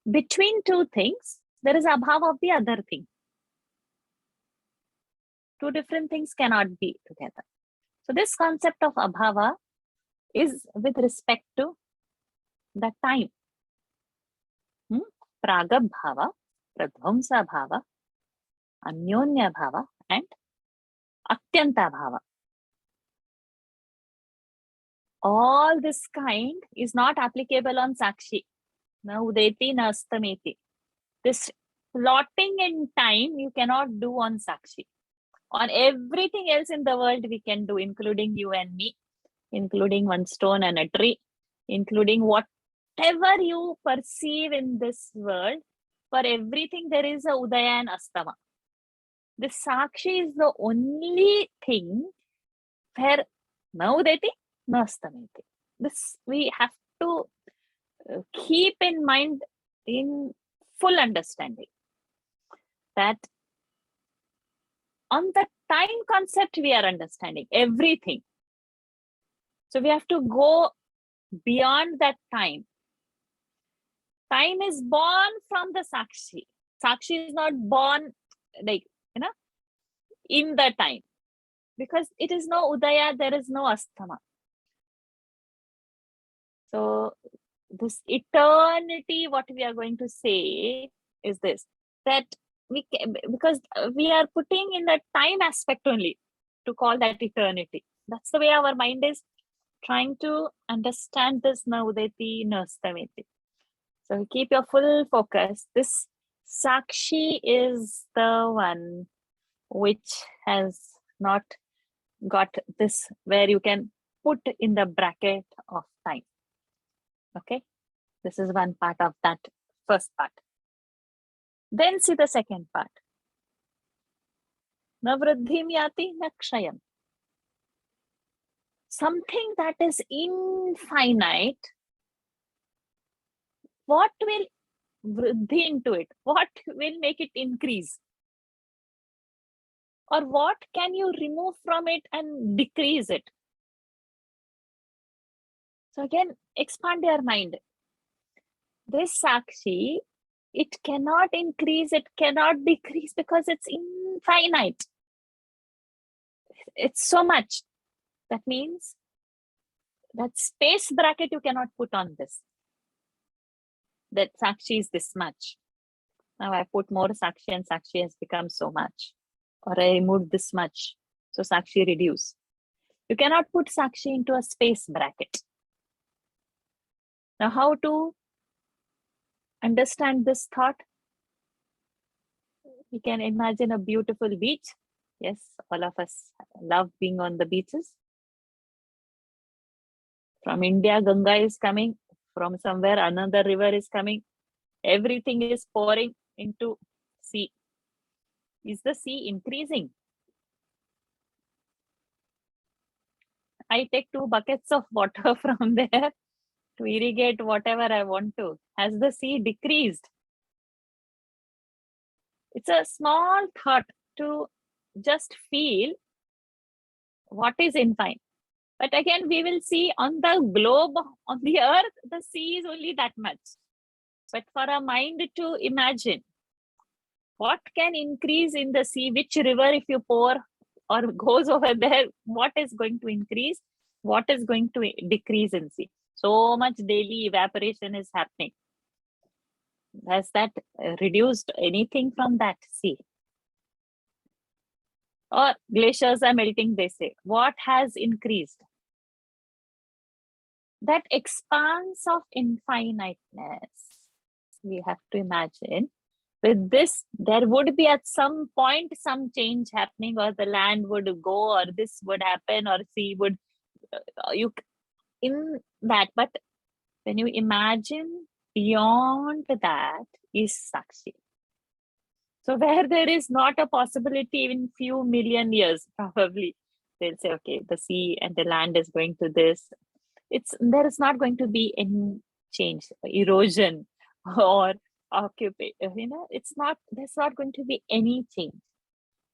[SPEAKER 1] Between 2 things, there is abhava of the other thing. 2 different things cannot be together. So this concept of abhava is with respect to the time. Pragabhava, pradvamsa bhava, anyonya bhava, and atyanta bhava. All this kind is not applicable on Sakshi. Na udeti na astameti. This plotting in time you cannot do on Sakshi. On everything else in the world we can do, including you and me, including one stone and a tree, including whatever whatever you perceive in this world, for everything there is a Udaya and Astama. The Sakshi is the only thing where na Udayati, na Astamati. This we have to keep in mind in full understanding that on the time concept we are understanding everything. So we have to go beyond that time. Time is born from the Sakshi. Sakshi is not born like, in the time. Because it is no Udaya, there is no Astama. So this eternity, what we are going to say is this, that because we are putting in the time aspect only to call that eternity. That's the way our mind is trying to understand this na Udayati, na Astamati. So keep your full focus. This Sakshi is the one which has not got this, where you can put in the bracket of time. Okay, this is one part of that first part. Then see the second part. Na vruddhim yati na kshayam. Something that is infinite, what will vruddhi into it? What will make it increase? Or what can you remove from it and decrease it? So again, expand your mind. This Sakshi, it cannot increase, it cannot decrease because it's infinite. It's so much. That means that space bracket you cannot put on this. That Sakshi is this much. Now I put more Sakshi and Sakshi has become so much. Or I removed this much. So Sakshi reduce. You cannot put Sakshi into a space bracket. Now how to understand this thought? We can imagine a beautiful beach. Yes, all of us love being on the beaches. From India, Ganga is coming. From somewhere, another river is coming. Everything is pouring into sea. Is the sea increasing? I take 2 buckets of water from there to irrigate whatever I want to. Has the sea decreased? It's a small thought to just feel what is infinite. But again, we will see on the globe, on the earth, the sea is only that much. But for a mind to imagine what can increase in the sea, which river if you pour or goes over there, what is going to increase, what is going to decrease in sea. So much daily evaporation is happening. Has that reduced anything from that sea? Or glaciers are melting, they say. What has increased? That expanse of infiniteness, we have to imagine. With this, there would be at some point some change happening, or the land would go, or this would happen, or sea would, you in that. But when you imagine beyond that is Sakshi. So where there is not a possibility in few million years, probably they'll say, okay, the sea and the land is going to this. There is not going to be any change, erosion or occupation, there's not going to be any change.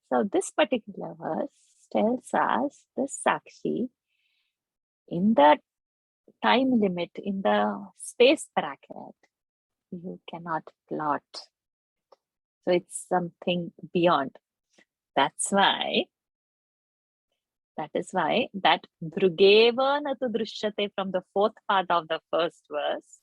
[SPEAKER 1] So this particular verse tells us the Sakshi in the time limit, in the space bracket, you cannot plot. So it's something beyond. That is why that Drugeva natu drishyate from the 4th pada of the first verse,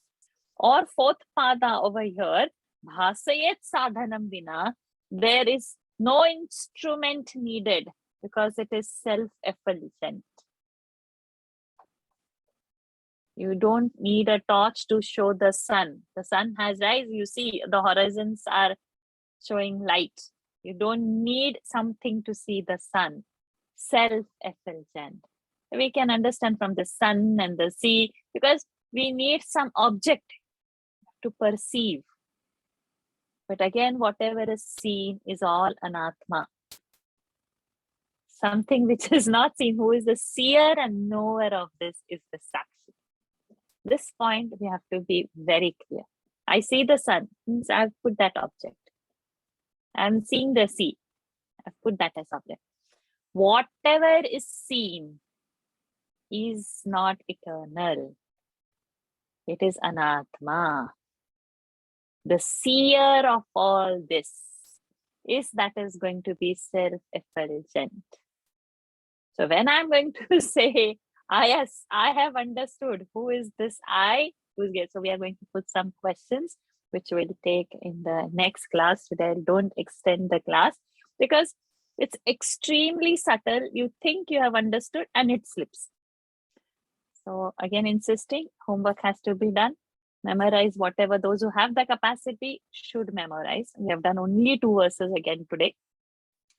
[SPEAKER 1] or 4th pada over here, bhasayet sadhanam vina, there is no instrument needed because it is self-effulgent. You don't need a torch to show the sun. The sun has rise, you see the horizons are showing light. You don't need something to see the sun. Self-effulgent. We can understand from the sun and the sea, because we need some object to perceive. But again, whatever is seen is all anatma. Something which is not seen, who is the seer and knower of this is the sakshi. This point we have to be very clear. I see the sun, means I've put that object. I'm seeing the sea, I've put that as object. Whatever is seen is not eternal. It is anatma. The seer of all this is that is going to be self-effulgent. So when I'm going to say, yes, I have understood who is this I, who's here. So we are going to put some questions which we'll take in the next class. Today, don't extend the class because it's extremely subtle. You think you have understood and it slips. So again, insisting, homework has to be done. Memorize whatever those who have the capacity should memorize. We have done only 2 verses again today.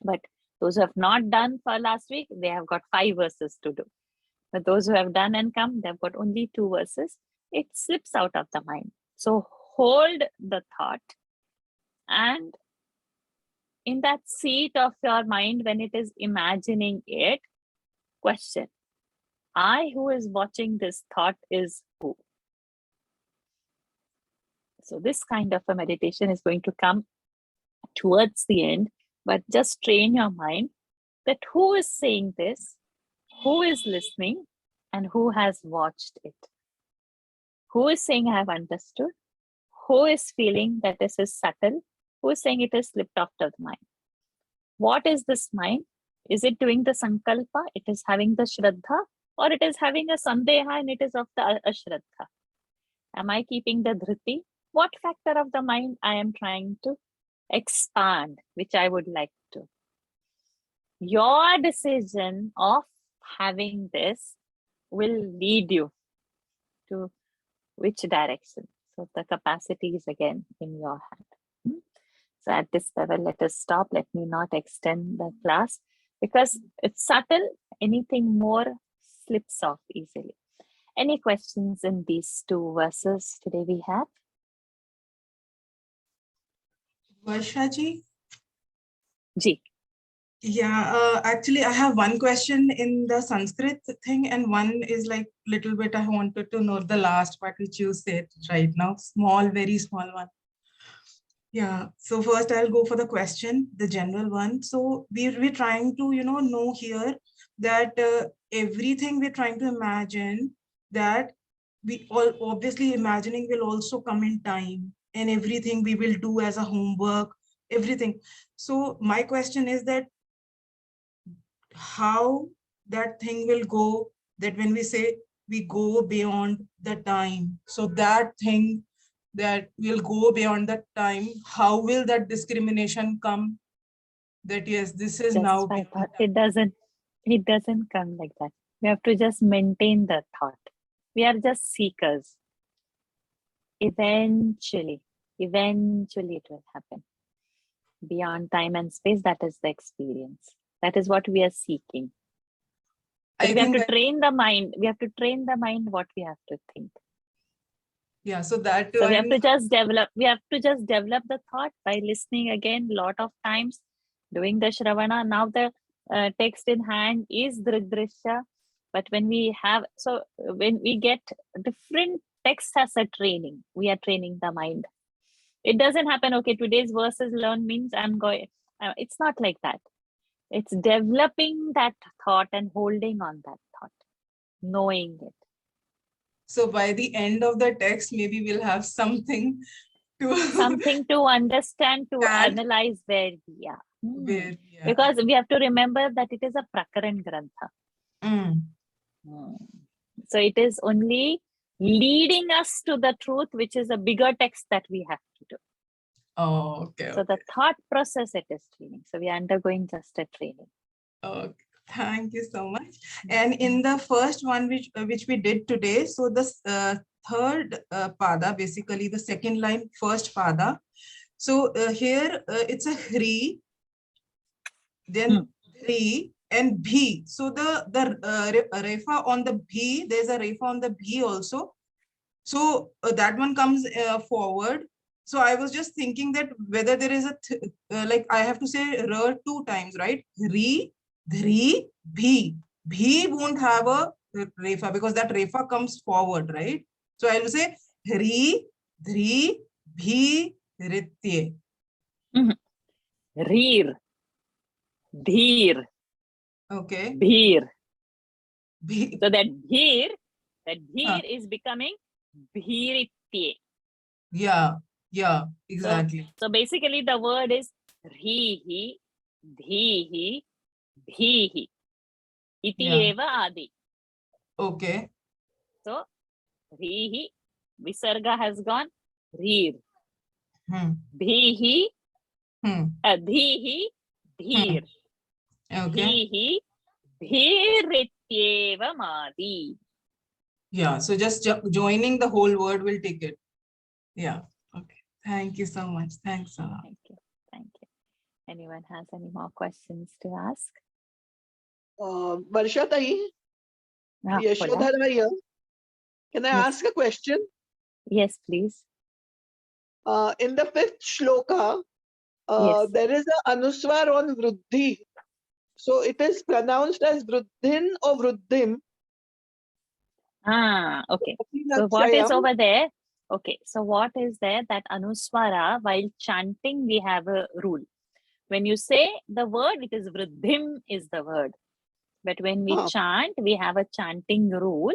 [SPEAKER 1] But those who have not done for last week, they have got 5 verses to do. But those who have done and come, they've got only 2 verses. It slips out of the mind. So hold the thought, and in that seat of your mind, when it is imagining it, question, I who is watching this thought is who? So this kind of a meditation is going to come towards the end, but just train your mind that who is saying this, who is listening, and who has watched it. Who is saying I have understood? Who is feeling that this is subtle? Who is saying it is slipped off of the mind? What is this mind? Is it doing the sankalpa? It is having the shraddha, or it is having a sandeha and it is of the ashraddha? Am I keeping the dhriti? What factor of the mind I am trying to expand, which I would like to? Your decision of having this will lead you to which direction. So the capacity is again in your hand. So at this level, let us stop. Let me not extend the class because it's subtle. Anything more slips off easily. Any questions in these 2 verses today we have?
[SPEAKER 3] Varsha ji?
[SPEAKER 1] Ji.
[SPEAKER 3] Yeah, actually, I have one question in the Sanskrit thing, and one is like little bit. I wanted to know the last part which you said right now. Small, very small one. Yeah. So first, I'll go for the question, the general one. So we're trying to know here that everything we're trying to imagine, that we all obviously imagining will also come in time, and everything we will do as a homework, everything. So my question is that how that thing will go, that when we say we go beyond the time, so that thing that will go beyond that time, how will that discrimination come, that yes, this is
[SPEAKER 1] Just
[SPEAKER 3] now
[SPEAKER 1] by
[SPEAKER 3] beyond
[SPEAKER 1] thought.
[SPEAKER 3] time.
[SPEAKER 1] It doesn't come like that. We have to just maintain the thought. We are just seekers. Eventually it will happen. Beyond time and space, that is the experience. That is what we are seeking. But we have to train the mind. We have to train the mind what we have to think.
[SPEAKER 3] Yeah, so that
[SPEAKER 1] So we have to just develop. We have to just develop the thought by listening again a lot of times, doing the shravana. Now the text in hand is DrgDrishya. But when we have, so when we get different texts as a training, we are training the mind. It doesn't happen, okay, today's verse is learned means I'm going, it's not like that. It's developing that thought and holding on that thought, knowing it.
[SPEAKER 3] so by the end of the text, maybe we'll have something to
[SPEAKER 1] something to understand, to analyze where we are.
[SPEAKER 3] Where, yeah.
[SPEAKER 1] Because we have to remember that it is a prakaran grantha. So it is only leading us to the truth, which is a bigger text that we have to do.
[SPEAKER 3] Oh, okay.
[SPEAKER 1] So the thought process, it is training. So we are undergoing just a training.
[SPEAKER 3] Okay. Thank you so much. And in the first one, which we did today, so the third pada, basically the second line, first pada. So here it's a hri, then hri and bhi. So the refa on the bhi, there's a refa on the bhi also. So that one comes forward. So I was just thinking that whether there is a like I have to say r 2 times, right? Ri, dhri, bhi. Bhi won't have a refa because that refa comes forward, right? So I will say ri, dhri, bhi, ritye.
[SPEAKER 1] Reer, dheer,
[SPEAKER 3] Okay.
[SPEAKER 1] bheer.
[SPEAKER 3] Bhi.
[SPEAKER 1] So that dheer is becoming bhiritye.
[SPEAKER 3] Yeah, yeah, exactly.
[SPEAKER 1] So basically the word is rihi, dhihi, bhihi. Iti
[SPEAKER 3] Yeah.
[SPEAKER 1] eva adi.
[SPEAKER 3] Okay.
[SPEAKER 1] So rihi, visarga has gone, reer.
[SPEAKER 3] Hmm.
[SPEAKER 1] Bhihi,
[SPEAKER 3] Hmm.
[SPEAKER 1] dhihi, dheer.
[SPEAKER 3] Okay.
[SPEAKER 1] Bhihi, bhirityeva madi.
[SPEAKER 3] Yeah. So just joining the whole word will take it. Yeah. Okay. Thank you so much. Thanks a lot.
[SPEAKER 1] Thank you. Thank you. Anyone has any more questions to ask?
[SPEAKER 5] Varsha Tahi,
[SPEAKER 1] Ah, Pola.
[SPEAKER 5] Yashodhara here. Can I
[SPEAKER 1] Yes.
[SPEAKER 5] ask a question?
[SPEAKER 1] Yes, please.
[SPEAKER 5] In the 5th shloka,
[SPEAKER 1] Yes.
[SPEAKER 5] there is an anuswar on vruddhi. So it is pronounced as vruddhin or vruddhim.
[SPEAKER 1] Okay. So what is over there? Okay. So what is there? That anuswara, while chanting, we have a rule. When you say the word, it is vruddhim is the word. But when we chant, we have a chanting rule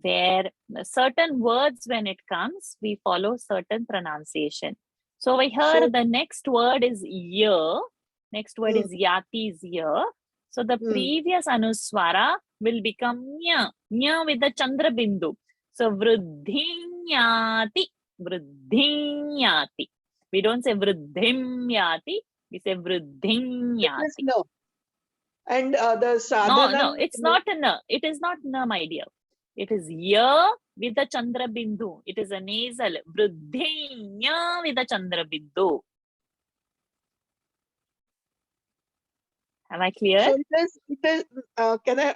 [SPEAKER 1] where certain words, when it comes, we follow certain pronunciation. So over here, the next word is year. Next word is yati is year. So the previous anuswara will become nya, nya with the chandra bindu. So vruddhinyati, vruddhinyati. We don't say vruddhimyati, we say vruddhinyati.
[SPEAKER 5] No. And the sadhana.
[SPEAKER 1] No, it's not a na. It is not na, my dear. It is ya with the chandra bindu. It is a nasal. Vruddhinya with the chandra bindu. Am I clear?
[SPEAKER 5] So it is can I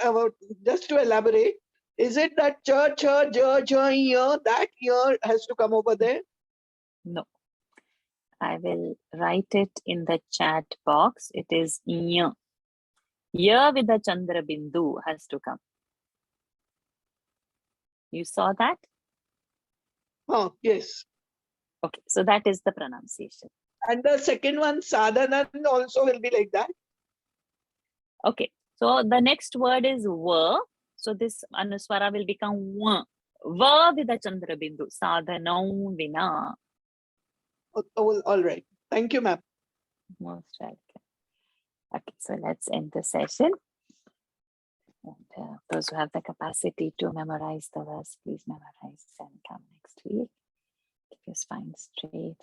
[SPEAKER 5] just to elaborate, is it that cha, cha, ja, ja, ya, that year has to come over there?
[SPEAKER 1] No. I will write it in the chat box. It is ya. Ya with the chandra bindu has to come. You saw that?
[SPEAKER 5] Oh, yes.
[SPEAKER 1] Okay, so that is the pronunciation.
[SPEAKER 5] And the second one, sadhana, also will be like that.
[SPEAKER 1] Okay, so the next word is va. So this anuswara will become va. Va with the chandra bindu. Sadhanam vina.
[SPEAKER 5] Oh, all right. Thank you, ma'am.
[SPEAKER 1] Most welcome. Okay, so let's end the session. And those who have the capacity to memorize the verse, please memorize and come next week. Keep your spine straight.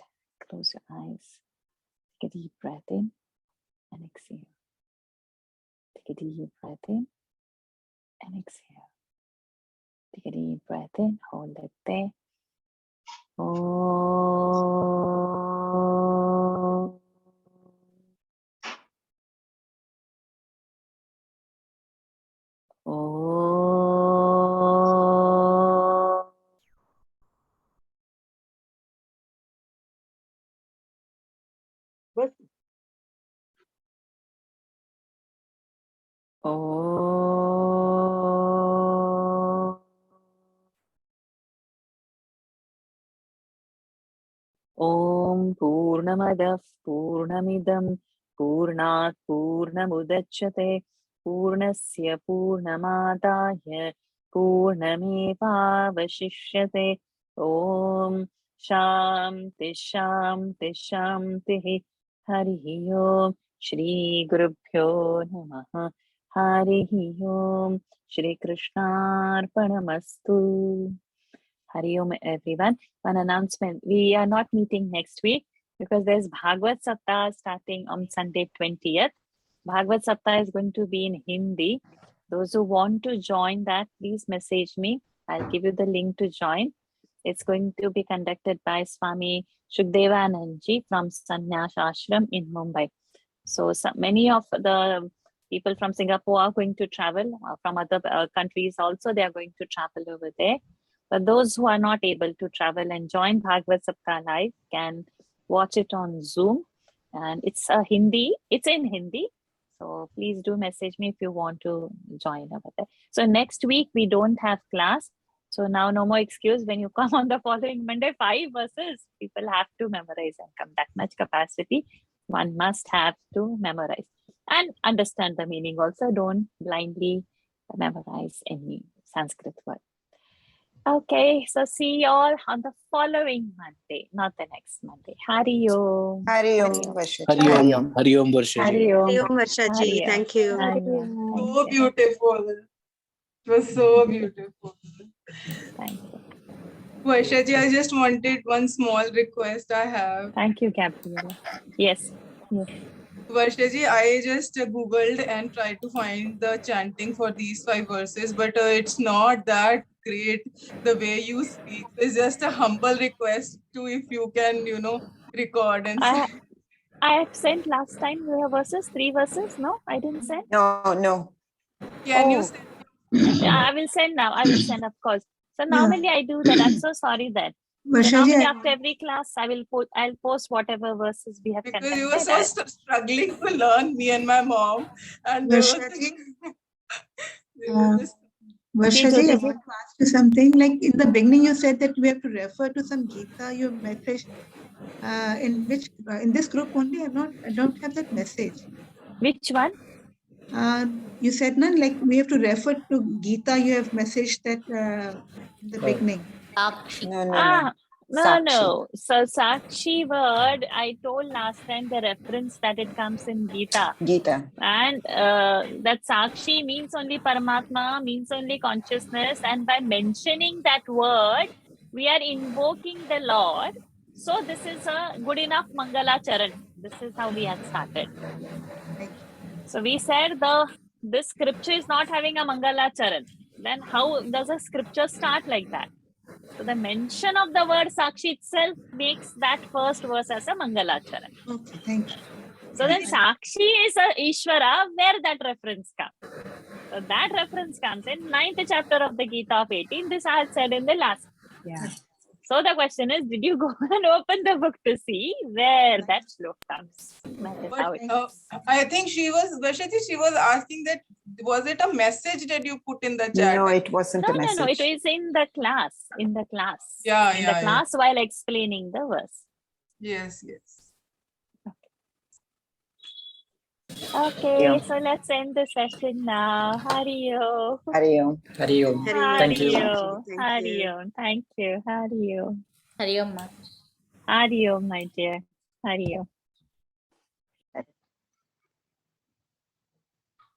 [SPEAKER 1] Close your eyes. Take a deep breath in and exhale. Take a deep breath in and exhale. Take a deep breath in. Hold it there. Oh. Oh.
[SPEAKER 5] But
[SPEAKER 1] Oh. Om Purnamadah Purnamidam Purnat Purnamudachyate Purnasya Purnamadaya Purnamevavashishyate Om Shanti Shanti Shanti Harihi Om Shri Gurubhyo Namaha Harihi Om Shri Krishnarpanamastu. Hari Om, everyone. One announcement. We are not meeting next week because there's Bhagavad Saptah starting on Sunday 20th. Bhagavad Saptah is going to be in Hindi. Those who want to join that, please message me. I'll give you the link to join. It's going to be conducted by Swami Shukdevanandji from Sannyas Ashram in Mumbai. So many of the people from Singapore are going to travel, from other countries also. They are going to travel over there. But those who are not able to travel and join Bhagavad Saptah live can watch it on Zoom. And it's in Hindi. So please do message me if you want to join over there. So next week we don't have class. So now no more excuse. When you come on the following Monday, 5 verses, people have to memorize and come. That much capacity one must have to memorize and understand the meaning also. Don't blindly memorize any Sanskrit word. Okay, so see you all on the following Monday, not the next Monday. Hari Om.
[SPEAKER 4] Hari Om,
[SPEAKER 1] Hari Om.
[SPEAKER 4] Varsha.
[SPEAKER 7] Hari Om. Hari Om, Varsha ji.
[SPEAKER 1] Hari Om.
[SPEAKER 8] Hari Om, Varsha ji.
[SPEAKER 1] Hari Om.
[SPEAKER 8] Thank you.
[SPEAKER 1] Anya,
[SPEAKER 3] So
[SPEAKER 1] thank you.
[SPEAKER 3] beautiful. It was so beautiful.
[SPEAKER 1] Thank you.
[SPEAKER 3] Varsha ji, I just wanted one small request I have.
[SPEAKER 1] Thank you, Gabriela. Yes. Yes.
[SPEAKER 3] Varsha ji, I just Googled and tried to find the chanting for these 5 verses, but it's not that great the way you speak. It's just a humble request to if you can, record and
[SPEAKER 1] I
[SPEAKER 3] say.
[SPEAKER 1] I had sent last time the verses, 3 verses. No, I didn't send.
[SPEAKER 4] No.
[SPEAKER 3] Can you
[SPEAKER 1] Oh.
[SPEAKER 3] say?
[SPEAKER 1] Yeah, I will send now. I will send, of course. So normally I do that. I'm so sorry that. So
[SPEAKER 9] Varsha ji,
[SPEAKER 1] normally after every class, I'll post whatever verses we have
[SPEAKER 3] Because you were
[SPEAKER 1] conducted.
[SPEAKER 3] so struggling to learn, me and my mom, and they were
[SPEAKER 9] Varsha ji,
[SPEAKER 3] they were just
[SPEAKER 9] Varsha
[SPEAKER 1] Ji,
[SPEAKER 9] ji, I
[SPEAKER 1] Jyoti ji.
[SPEAKER 9] want to ask you something. Like in the beginning, you said that we have to refer to some Gita you message. In this group only, I don't have that message.
[SPEAKER 1] Which one?
[SPEAKER 9] You said none. Like we have to refer to Gita. You have messaged that in the beginning.
[SPEAKER 4] No.
[SPEAKER 1] No.
[SPEAKER 4] Sakshi.
[SPEAKER 1] So Sakshi word, I told last time the reference that it comes in Gita.
[SPEAKER 4] Gita.
[SPEAKER 1] And that Sakshi means only Paramatma, means only consciousness. And by mentioning that word, we are invoking the Lord. So this is a good enough Mangala Charan. This is how we had started. So we said this scripture is not having a Mangala Charan. Then how does a scripture start like that? So the mention of the word Sakshi itself makes that first verse as a Mangala Charan.
[SPEAKER 9] Okay, thank you.
[SPEAKER 1] So then Sakshi is a Ishvara where that reference comes. So that reference comes in 9th chapter of the Gita of 18. This I had said in the last.
[SPEAKER 6] Yeah.
[SPEAKER 1] So the question is, did you go and open the book to see where that sloka comes? That is how it
[SPEAKER 3] But I think Varsha ji, she was asking that was it a message that you put in the chat?
[SPEAKER 4] No, it wasn't a message.
[SPEAKER 1] No, it is in the class. In the class.
[SPEAKER 3] Yeah,
[SPEAKER 1] in the class while explaining the verse.
[SPEAKER 3] Yes.
[SPEAKER 1] Okay, so let's end the session now. Hari Om.
[SPEAKER 4] Hari Om.
[SPEAKER 7] Hari Om. Thank you.
[SPEAKER 1] Hari Om. Thank you. Hari Om.
[SPEAKER 6] Hari Om, ma.
[SPEAKER 1] Hari Om, my dear. Hari Om.